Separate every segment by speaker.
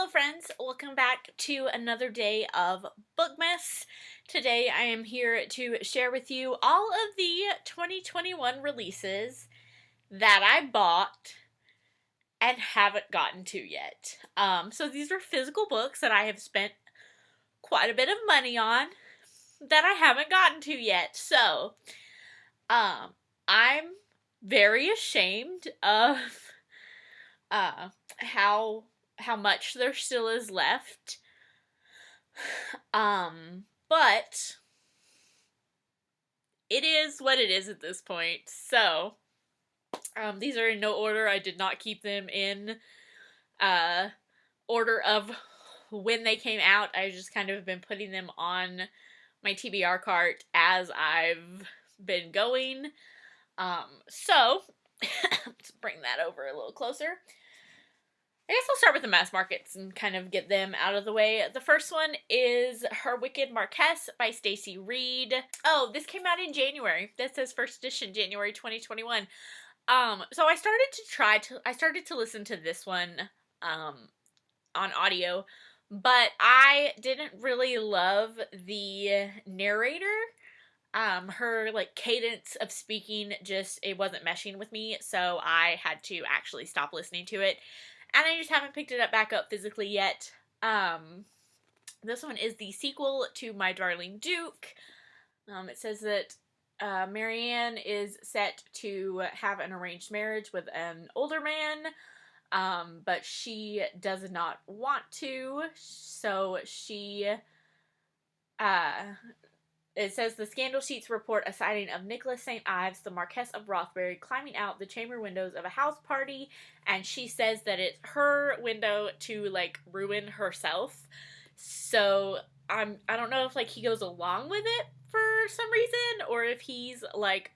Speaker 1: Hello friends, welcome back to another day of Bookmas. Today I am here to share with you all of the 2021 releases that I bought and haven't gotten to yet. So these are physical books that I have spent quite a bit of money on that I haven't gotten to yet. So, I'm very ashamed of how much there still is left. But it is what it is at this point. So, these are in no order. I did not keep them in order of when they came out. I just kind of been putting them on my TBR cart as I've been going. So let's bring that over a little closer. I guess I'll start with the mass markets and kind of get them out of the way. The first one is Her Wicked Marquess by Stacy Reed. Oh, this came out in January. This says first edition, January 2021. So I started to listen to this one, on audio, but I didn't really love the narrator. Her, cadence of speaking it wasn't meshing with me, so I had to actually stop listening to it. And I just haven't picked it back up physically yet. This one is the sequel to My Darling Duke. It says that Marianne is set to have an arranged marriage with an older man, but she does not want to, so it says the scandal sheets report a sighting of Nicholas St. Ives, the Marquess of Rothbury, climbing out the chamber windows of a house party, and she says that it's her window to, ruin herself. So, I don't know if, he goes along with it for some reason, or if he's,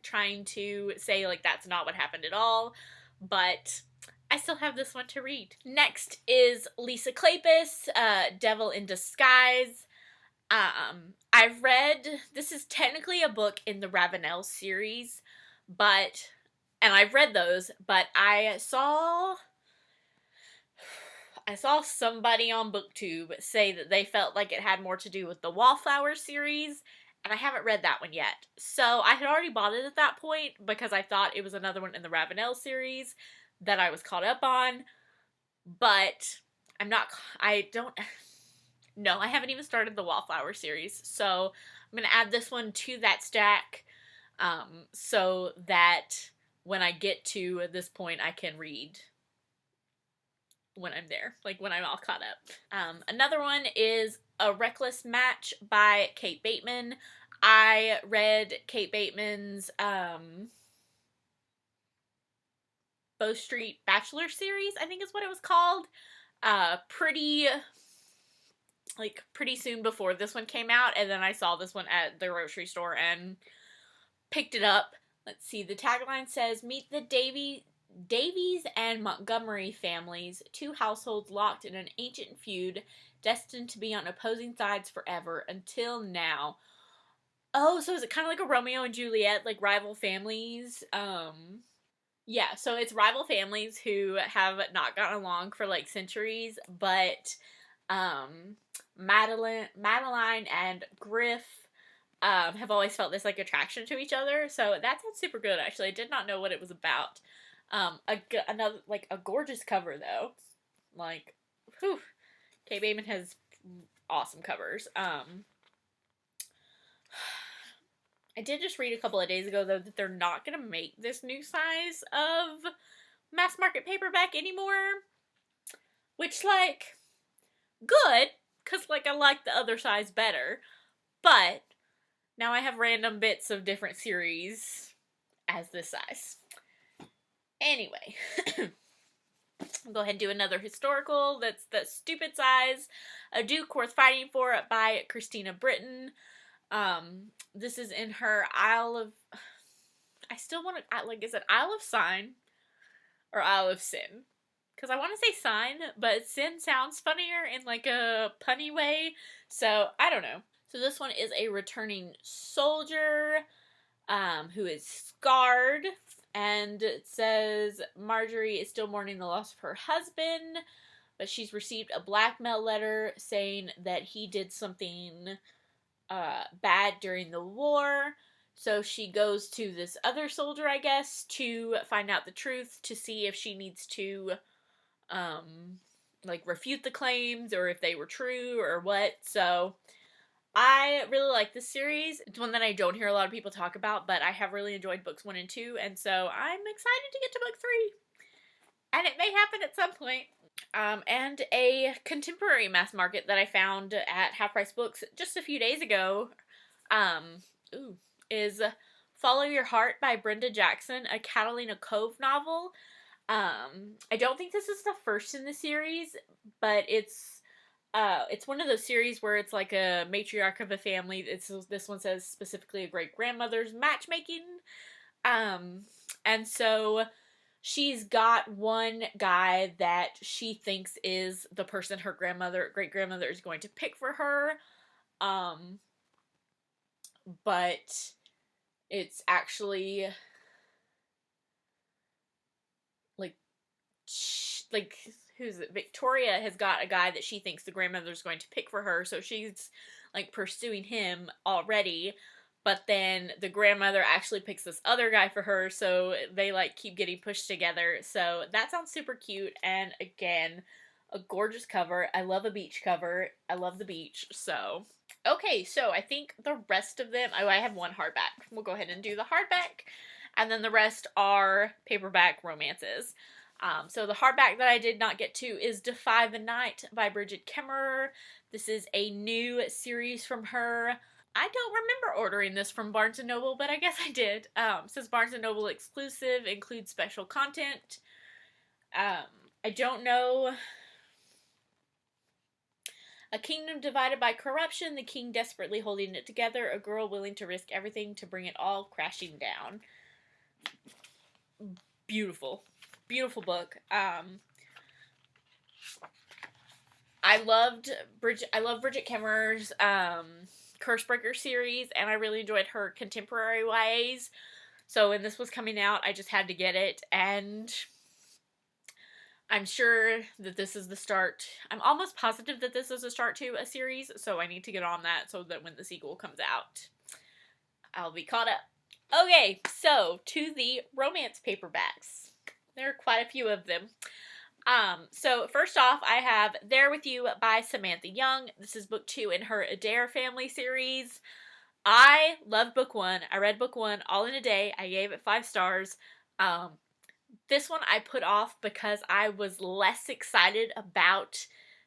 Speaker 1: trying to say, that's not what happened at all, but I still have this one to read. Next is Lisa Kleypas, Devil in Disguise. I've read, this is technically a book in the Ravenel series, and I've read those, but I saw somebody on BookTube say that they felt like it had more to do with the Wallflower series, and I haven't read that one yet. So I had already bought it at that point because I thought it was another one in the Ravenel series that I was caught up on, but no, I haven't even started the Wallflower series, so I'm going to add this one to that stack, so that when I get to this point, I can read when I'm there, when I'm all caught up. Another one is A Reckless Match by Kate Bateman. I read Kate Bateman's Bow Street Bachelor series, I think is what it was called, pretty soon before this one came out, and then I saw this one at the grocery store and picked it up. Let's see, the tagline says, "Meet the Davies and Montgomery families, two households locked in an ancient feud, destined to be on opposing sides forever, until now." Oh, so is it kind of like a Romeo and Juliet, rival families? Yeah, so it's rival families who have not gotten along for, centuries, but, Madeline and Griff have always felt this attraction to each other, so that sounds super good. Actually, I did not know what it was about. Another a gorgeous cover though. Whew, Kate Bateman has awesome covers. I did just read a couple of days ago though that they're not gonna make this new size of mass market paperback anymore, which good. Because, I like the other size better. But, now I have random bits of different series as this size. Anyway. I'll go ahead and do another historical that's the stupid size. A Duke Worth Fighting For by Christina Britton. This is in her Isle of... I still want to... is it Isle of Sign? Or Isle of Sin? Because I want to say sign, but sin sounds funnier in a punny way, so I don't know. So this one is a returning soldier who is scarred, and it says Marjorie is still mourning the loss of her husband, but she's received a blackmail letter saying that he did something bad during the war. So she goes to this other soldier, I guess, to find out the truth, to see if she needs to, like, refute the claims, or if they were true, or what. So, I really like this series. It's one that I don't hear a lot of people talk about, but I have really enjoyed books 1 and 2, and so I'm excited to get to book 3. And it may happen at some point. And a contemporary mass market that I found at Half Price Books just a few days ago, is Follow Your Heart by Brenda Jackson, a Catalina Cove novel. I don't think this is the first in the series, but it's one of those series where it's like a matriarch of a family. This one says specifically a great-grandmother's matchmaking. And so she's got one guy that she thinks is the person her great-grandmother is going to pick for her. But it's actually like who's it? Victoria has got a guy that she thinks the grandmother's going to pick for her, so she's like pursuing him already. But then the grandmother actually picks this other guy for her, so they like keep getting pushed together. So that sounds super cute, and again, a gorgeous cover. I love a beach cover. I love the beach. So okay, so I think the rest of them, I have one hardback. We'll go ahead and do the hardback, and then the rest are paperback romances. So the hardback that I did not get to is Defy the Night by Bridget Kemmer. This is a new series from her. I don't remember ordering this from Barnes & Noble, but I guess I did. It says Barnes & Noble exclusive, includes special content. I don't know. A kingdom divided by corruption, the king desperately holding it together, a girl willing to risk everything to bring it all crashing down. Beautiful. Beautiful book. I love Bridget Kemmer's Cursebreaker series, and I really enjoyed her contemporary YAs. So when this was coming out, I just had to get it, and I'm sure that this is the start. I'm almost positive that this is a start to a series, so I need to get on that so that when the sequel comes out, I'll be caught up. Okay, so to the romance paperbacks. There are quite a few of them. So first off, I have There With You by Samantha Young. This is book 2 in her Adair family series. I loved book 1. I read book 1 all in a day. I gave it 5 stars. This one I put off because I was less excited about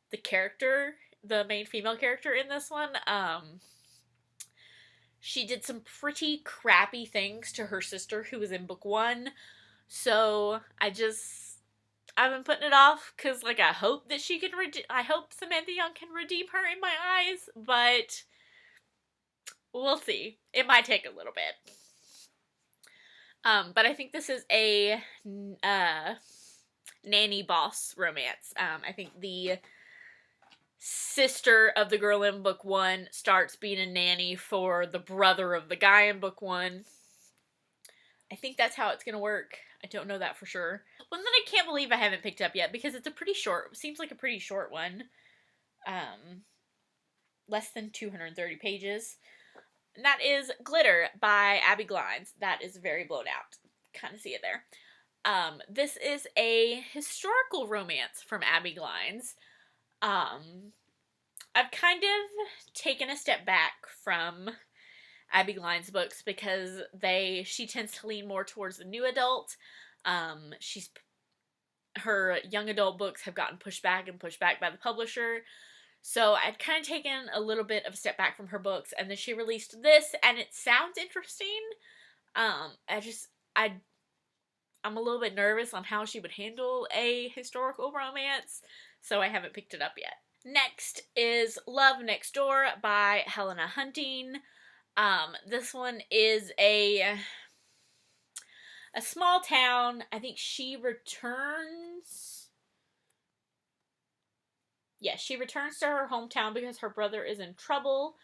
Speaker 1: the character, the main female character in this one. She did some pretty crappy things to her sister who was in book 1. So I've been putting it off because, like, I hope that she can I hope Samantha Young can redeem her in my eyes, but we'll see. It might take a little bit. But I think this is a nanny boss romance. I think the sister of the girl in book 1 starts being a nanny for the brother of the guy in book 1. I think that's how it's gonna work. I don't know that for sure. One that I can't believe I haven't picked up yet because it's a pretty short, seems like a pretty short one. Less than 230 pages. And that is Glitter by Abby Glines. That is very blown out. Kind of see it there. This is a historical romance from Abby Glines. I've kind of taken a step back from Abby Glines books because she tends to lean more towards the new adult. Her young adult books have gotten pushed back by the publisher. So I'd kind of taken a little bit of a step back from her books, and then she released this, and it sounds interesting. I'm a little bit nervous on how she would handle a historical romance, so I haven't picked it up yet. Next is Love Next Door by Helena Hunting. This one is a small town. I think she returns. Yes, she returns to her hometown because her brother is in trouble.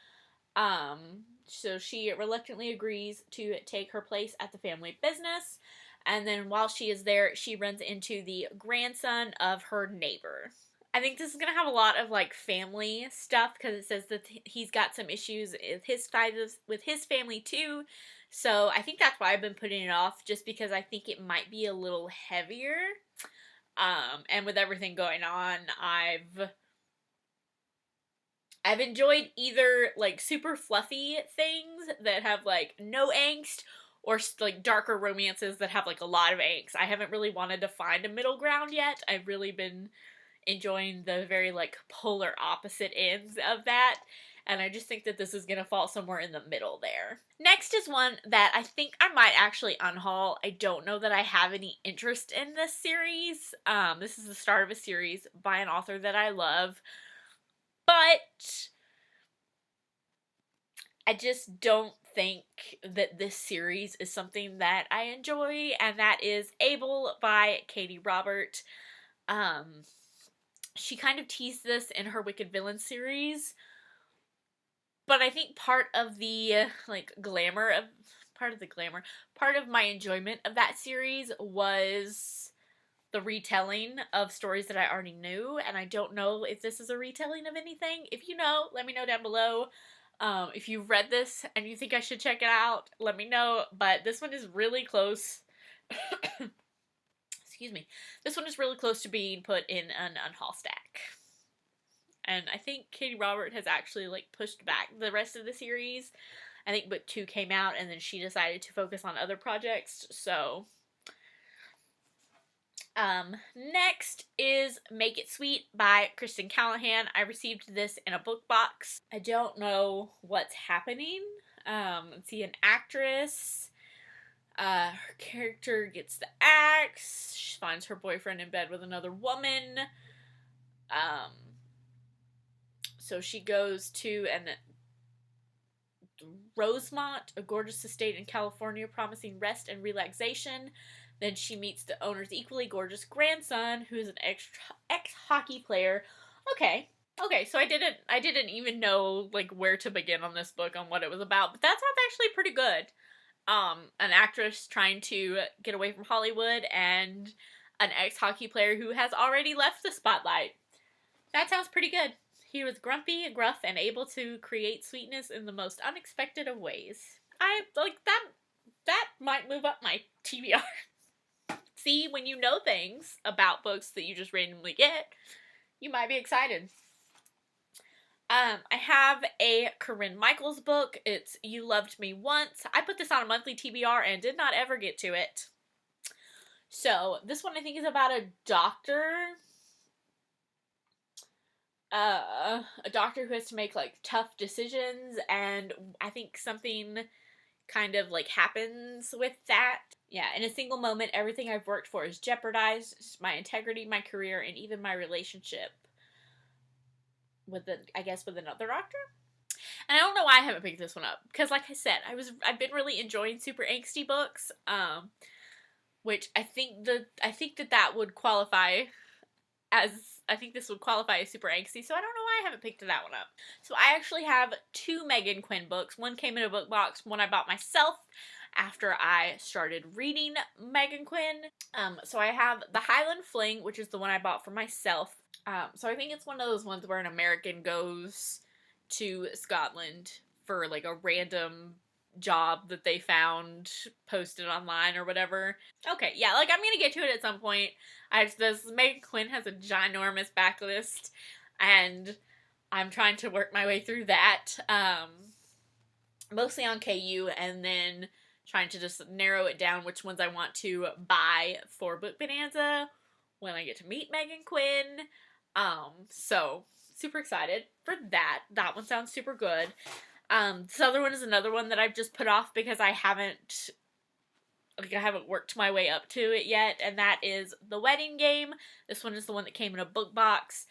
Speaker 1: So she reluctantly agrees to take her place at the family business. And then while she is there, she runs into the grandson of her neighbor. I think this is going to have a lot of, like, family stuff, because it says that he's got some issues with his family, too. So I think that's why I've been putting it off, just because I think it might be a little heavier. And with everything going on, I've enjoyed either, like, super fluffy things that have, like, no angst, or, like, darker romances that have, like, a lot of angst. I haven't really wanted to find a middle ground yet. I've really been enjoying the very, like, polar opposite ends of that, and I just think that this is gonna fall somewhere in the middle there. Next is one that I think I might actually unhaul. I don't know that I have any interest in this series. This is the start of a series by an author that I love, but I just don't think that this series is something that I enjoy, and that is Able by Katie Robert. She kind of teased this in her Wicked Villain series, but I think part of my enjoyment of that series was the retelling of stories that I already knew, and I don't know if this is a retelling of anything. If you know, let me know down below. If you've read this and you think I should check it out, let me know, but this one is really close. Excuse me. This one is really close to being put in an unhaul stack. And I think Katie Robert has actually, like, pushed back the rest of the series. I think book 2 came out and then she decided to focus on other projects, so. Next is Make It Sweet by Kristen Callahan. I received this in a book box. I don't know what's happening. Let's see, an actress. Her character gets the axe. She finds her boyfriend in bed with another woman. So she goes to Rosemont, a gorgeous estate in California promising rest and relaxation. Then she meets the owner's equally gorgeous grandson, who is an ex-hockey player. Okay, so I didn't even know, like, where to begin on this book, on what it was about, but that sounds actually pretty good. An actress trying to get away from Hollywood, and an ex-hockey player who has already left the spotlight. That sounds pretty good. He was grumpy, gruff, and able to create sweetness in the most unexpected of ways. I like that. That might move up my TBR. See, when you know things about books that you just randomly get, you might be excited. I have a Corinne Michaels book. It's You Loved Me Once. I put this on a monthly TBR and did not ever get to it. So, this one I think is about a doctor. A doctor who has to make, like, tough decisions, and I think something kind of, like, happens with that. Yeah, in a single moment, everything I've worked for is jeopardized. My integrity, my career, and even my relationship with another doctor. And I don't know why I haven't picked this one up, because like I said, I've been really enjoying super angsty books, which I think that would qualify as, I think this would qualify as super angsty, so I don't know why I haven't picked that one up. So I actually have 2 Megan Quinn books. One came in a book box, one I bought myself after I started reading Megan Quinn. So I have The Highland Fling, which is the one I bought for myself. So I think it's one of those ones where an American goes to Scotland for, like, a random job that they found posted online or whatever. Okay, yeah, like, I'm gonna get to it at some point. This Megan Quinn has a ginormous backlist, and I'm trying to work my way through that, mostly on KU, and then trying to just narrow it down which ones I want to buy for Book Bonanza when I get to meet Megan Quinn. So super excited for that. That one sounds super good. This other one is another one that I've just put off because I haven't worked my way up to it yet, and that is The Wedding Game. This one is the one that came in a book box.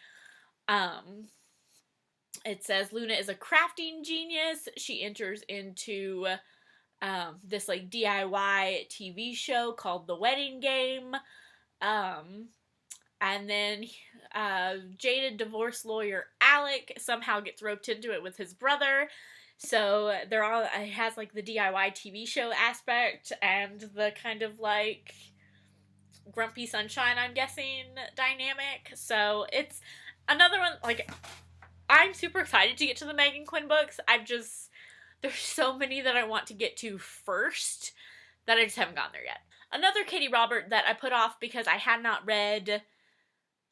Speaker 1: It says Luna is a crafting genius. She enters into this, like, DIY TV show called The Wedding Game. And then jaded divorce lawyer Alec somehow gets roped into it with his brother. So it has, like, the DIY TV show aspect and the kind of, like, grumpy sunshine, I'm guessing, dynamic. So Another one, like, I'm super excited to get to the Megan Quinn books. There's so many that I want to get to first that I just haven't gotten there yet. Another Katie Robert that I put off because I had not read,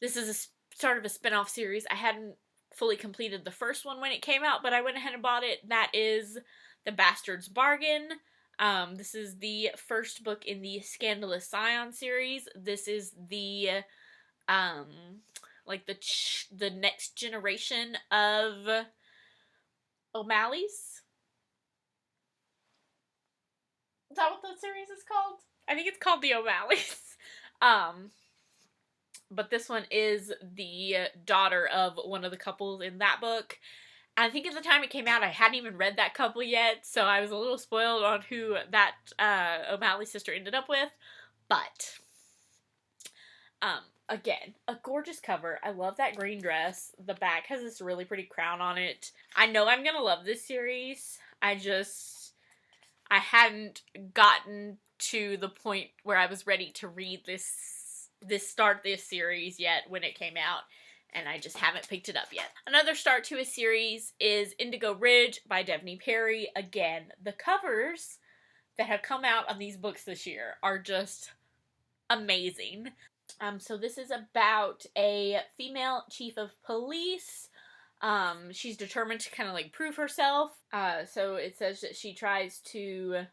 Speaker 1: this is a start of a spin-off series. I hadn't fully completed the first one when it came out, but I went ahead and bought it. That is The Bastard's Bargain. This is the first book in the Scandalous Scion series. This is the, like the next generation of O'Malley's. Is that what the series is called? I think it's called the O'Malleys. But this one is the daughter of one of the couples in that book. I think at the time it came out, I hadn't even read that couple yet, so I was a little spoiled on who that O'Malley sister ended up with. But, again, a gorgeous cover. I love that green dress. The back has this really pretty crown on it. I know I'm gonna love this series. I hadn't gotten to the point where I was ready to read this series yet when it came out, and I just haven't picked it up yet. Another start to a series is Indigo Ridge by Devny Perry. Again, the covers that have come out on these books this year are just amazing. So this is about a female chief of police. She's determined to kind of like prove herself. So it says that she tries to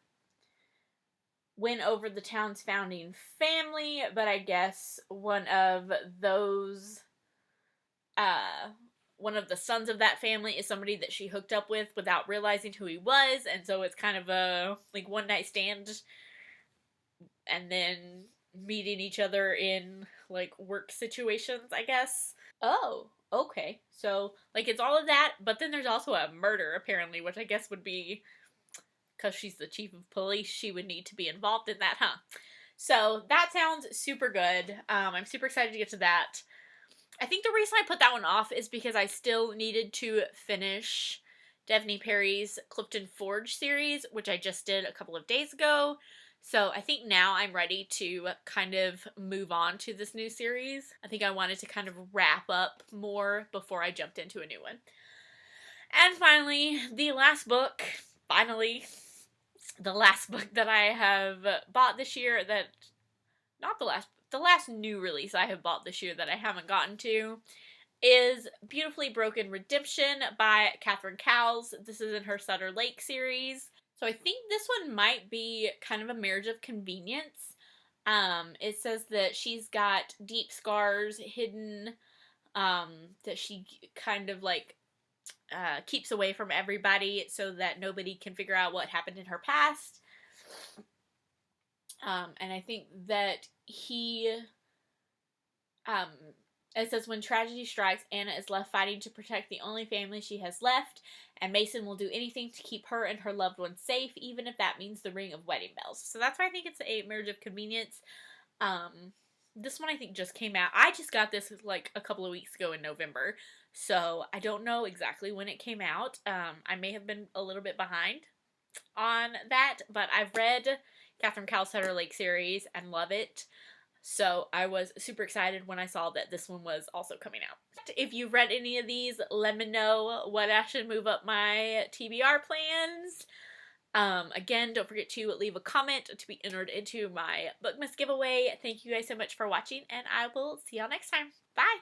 Speaker 1: win over the town's founding family, but I guess one of the sons of that family is somebody that she hooked up with without realizing who he was, and so it's kind of a like one night stand and then meeting each other in like work situations, I guess. Oh, okay. So like it's all of that, but then there's also a murder apparently, which I guess would be, because she's the chief of police, she would need to be involved in that, huh? So that sounds super good. I'm super excited to get to that. I think the reason I put that one off is because I still needed to finish Devny Perry's Clifton Forge series, which I just did a couple of days ago. So I think now I'm ready to kind of move on to this new series. I think I wanted to kind of wrap up more before I jumped into a new one. And finally, the last book that I have bought this year the last new release I have bought this year that I haven't gotten to is Beautifully Broken Redemption by Catherine Cowles. This is in her Sutter Lake series. So I think this one might be kind of a marriage of convenience. It says that she's got deep scars hidden, that she kind of like keeps away from everybody so that nobody can figure out what happened in her past. And I think that it says, when tragedy strikes, Anna is left fighting to protect the only family she has left, and Mason will do anything to keep her and her loved ones safe, even if that means the ring of wedding bells. So that's why I think it's a marriage of convenience. This one I think just came out. I just got this like a couple of weeks ago in November, so I don't know exactly when it came out. I may have been a little bit behind on that, but I've read Catherine Cowles' Sutter Lake series and love it. So I was super excited when I saw that this one was also coming out. If you've read any of these, let me know what I should move up my TBR plans. Again, don't forget to leave a comment to be entered into my Bookmas giveaway. Thank you guys so much for watching, and I will see y'all next time. Bye!